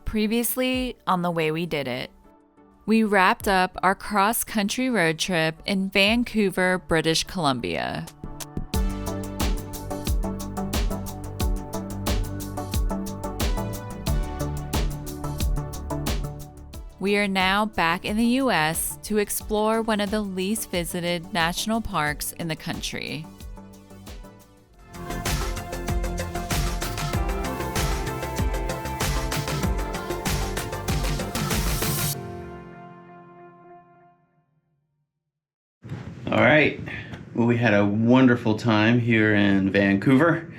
Previously on The Way We Did It, we wrapped up our cross-country road trip in Vancouver, British Columbia. We are now back in the U.S. to explore one of the least visited national parks in the country. All right, well, we had a wonderful time here in Vancouver.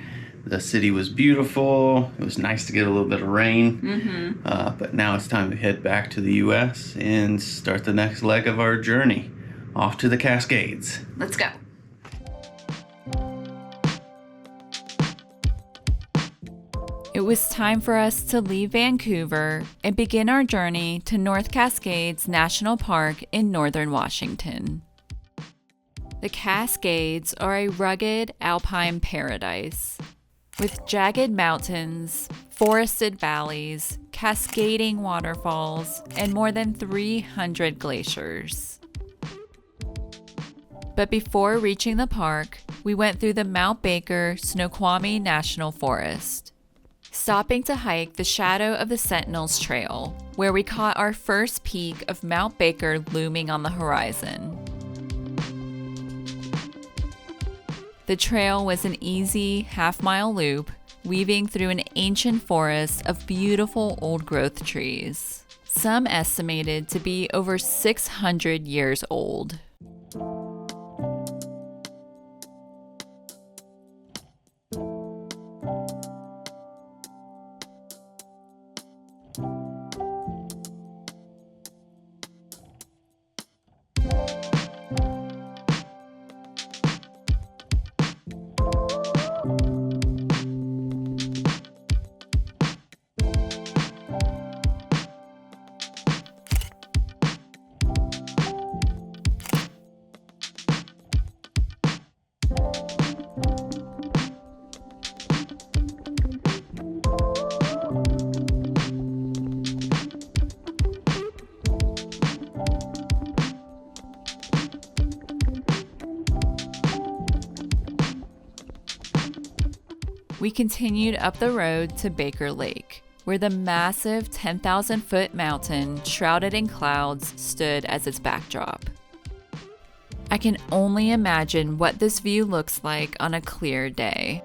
The city was beautiful. It was nice to get a little bit of rain. But now it's time to head back to the U.S. and start the next leg of our journey, off to the Cascades. Let's go. It was time for us to leave Vancouver and begin our journey to North Cascades National Park in northern Washington. The Cascades are a rugged alpine paradise with jagged mountains, forested valleys, cascading waterfalls, and more than 300 glaciers. But before reaching the park, we went through the Mount Baker Snoqualmie National Forest, stopping to hike the Shadow of the Sentinels Trail, where we caught our first peak of Mount Baker looming on the horizon. The trail was an easy half-mile loop, weaving through an ancient forest of beautiful old-growth trees, some estimated to be over 600 years old. We continued up the road to Baker Lake, where the massive 10,000-foot mountain shrouded in clouds stood as its backdrop. I can only imagine what this view looks like on a clear day.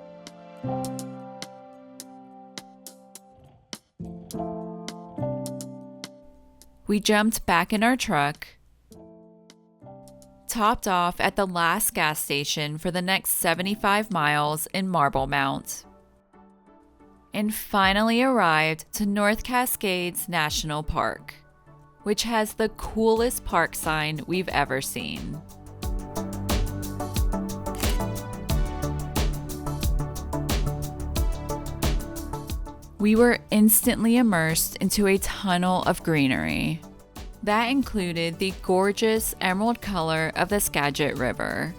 We jumped back in our truck, topped off at the last gas station for the next 75 miles in Marble Mount, and finally arrived to North Cascades National Park, which has the coolest park sign we've ever seen. We were instantly immersed into a tunnel of greenery. That included the gorgeous emerald color of the Skagit River.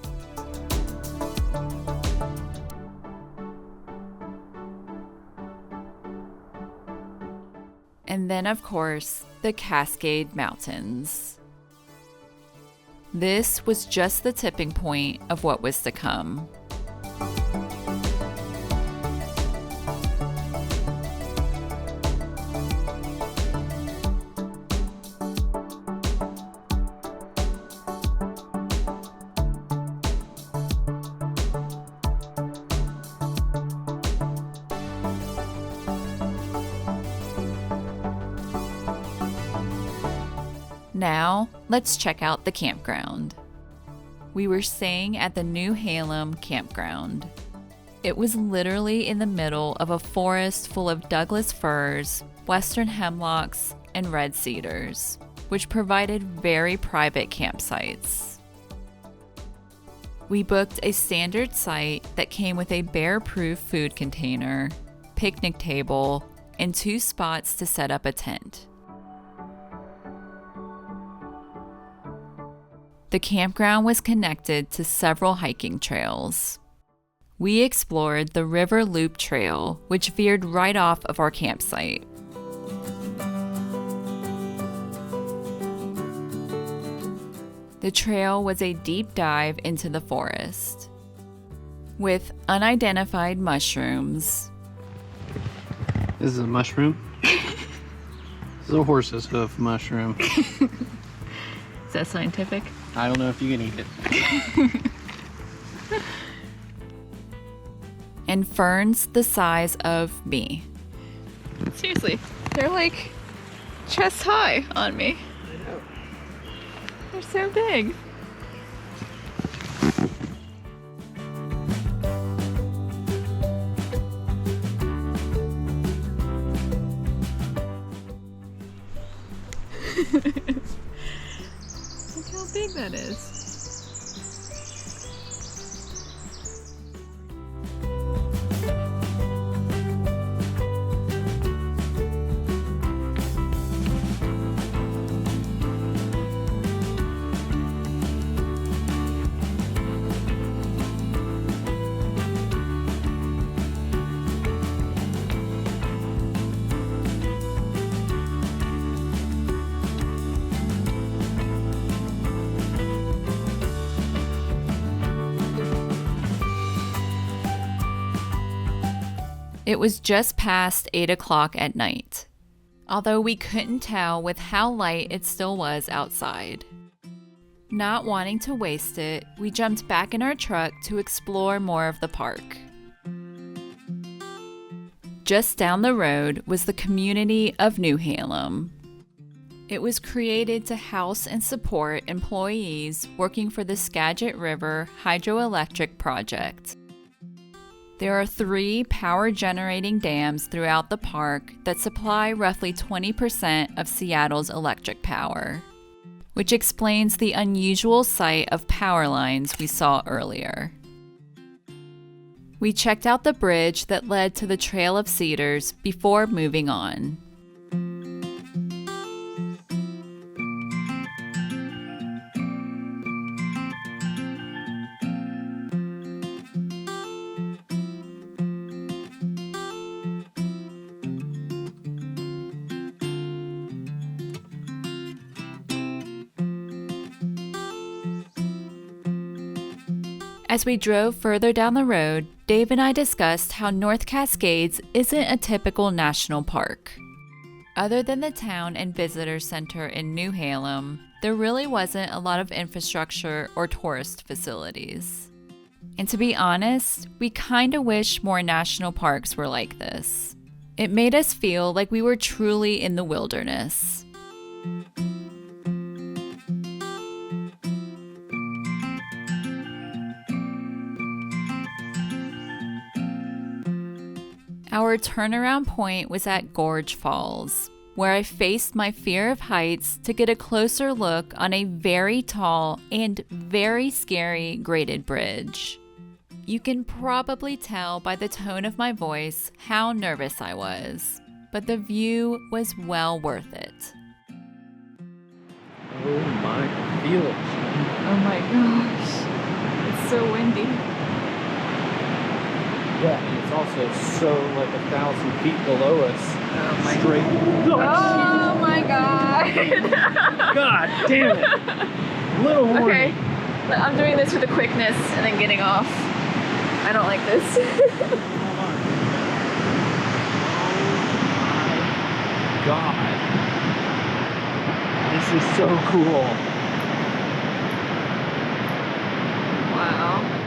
And then, of course, the Cascade Mountains. This was just the tipping point of what was to come. Now, let's check out the campground. We were staying at the Newhalem Campground. It was literally in the middle of a forest full of Douglas firs, western hemlocks, and red cedars, which provided very private campsites. We booked a standard site that came with a bear-proof food container, picnic table, and 2 spots to set up a tent. The campground was connected to several hiking trails. We explored the River Loop Trail, which veered right off of our campsite. The trail was a deep dive into the forest with unidentified mushrooms. This is a mushroom. This is a horse's hoof mushroom. Is that scientific? I don't know if you can eat it. And ferns the size of me. Seriously, they're like chest high on me. I know. They're so big. Look how big that is. It was just past 8 o'clock at night, although we couldn't tell with how light it still was outside. Not wanting to waste it, we jumped back in our truck to explore more of the park. Just down the road was the community of Newhalem. It was created to house and support employees working for the Skagit River hydroelectric project. There are 3 power-generating dams throughout the park that supply roughly 20% of Seattle's electric power, which explains the unusual sight of power lines we saw earlier. We checked out the bridge that led to the Trail of Cedars before moving on. As we drove further down the road, Dave and I discussed how North Cascades isn't a typical national park. Other than the town and visitor center in Newhalem, there really wasn't a lot of infrastructure or tourist facilities. And to be honest, we kinda wish more national parks were like this. It made us feel like we were truly in the wilderness. Our turnaround point was at Gorge Falls, where I faced my fear of heights to get a closer look on a very tall and very scary graded bridge. You can probably tell by the tone of my voice how nervous I was, but the view was well worth it. Oh my, feel it. Oh my gosh, it's so windy. Yeah, and it's also so like 1,000 feet below us. Oh my Straight. Oh my god. God damn it. Little warning. Okay, I'm doing this with the quickness and then getting off. I don't like this. Hold on. Oh my God. This is so cool. Wow.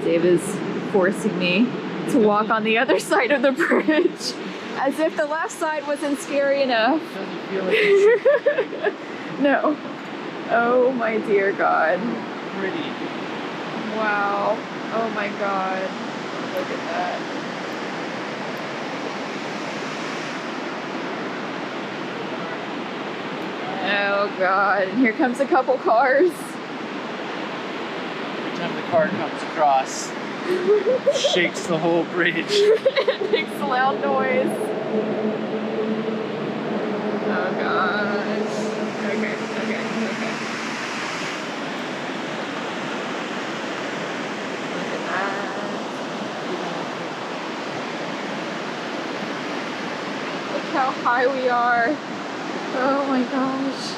Dave is forcing me to walk on the other side of the bridge, as if the left side wasn't scary enough. Doesn't feel like it's No. Oh my dear God. pretty. Wow. Oh my God. Look at that. Oh God. And here comes a couple cars. Every time the car comes across, shakes the whole bridge. It makes a loud noise. Oh gosh. Okay. Look at that. Look how high we are. Oh my gosh.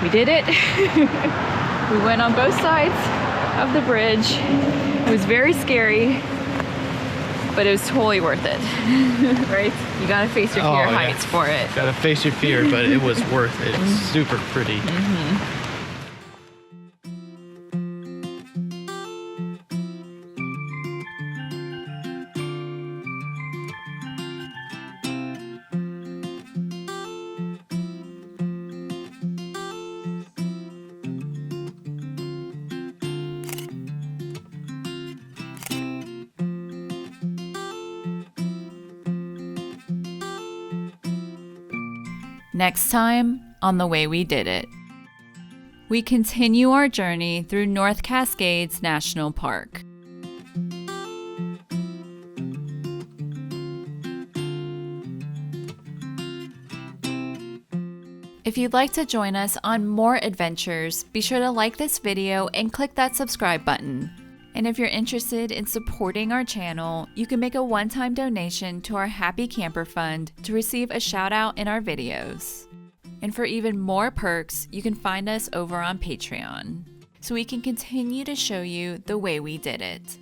We did it. We went on both sides of the bridge. It was very scary, but it was totally worth it. Right? You gotta face your fear heights for it. Gotta face your fear, but it was worth it. It's super pretty. Next time on The Way We Did It, we continue our journey through North Cascades National Park. If you'd like to join us on more adventures, be sure to like this video and click that subscribe button. And if you're interested in supporting our channel, you can make a one-time donation to our Happy Camper Fund to receive a shout out in our videos. And for even more perks, you can find us over on Patreon, so we can continue to show you the way we did it.